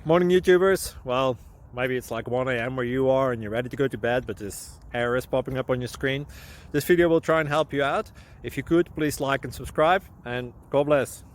Morning YouTubers. Well, maybe it's like 1 a.m. where you are and you're ready to go to bed, but this error is popping up on your screen. This video will try and help you out. If you could, please like and subscribe, and God bless.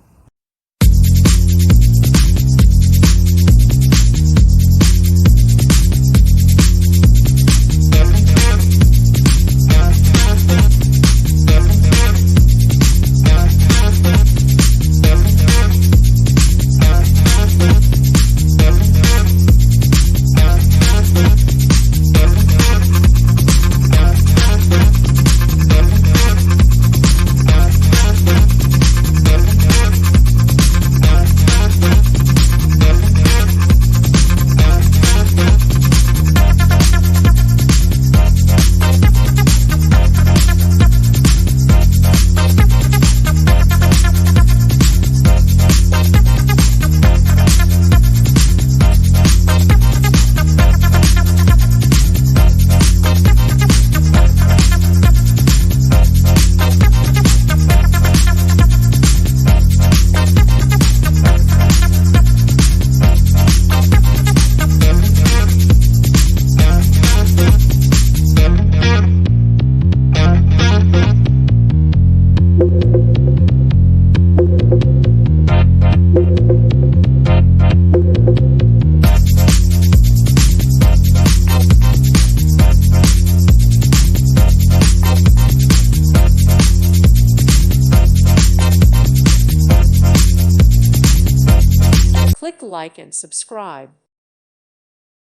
Click like and subscribe.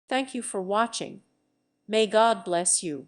Thank you for watching. May God bless you.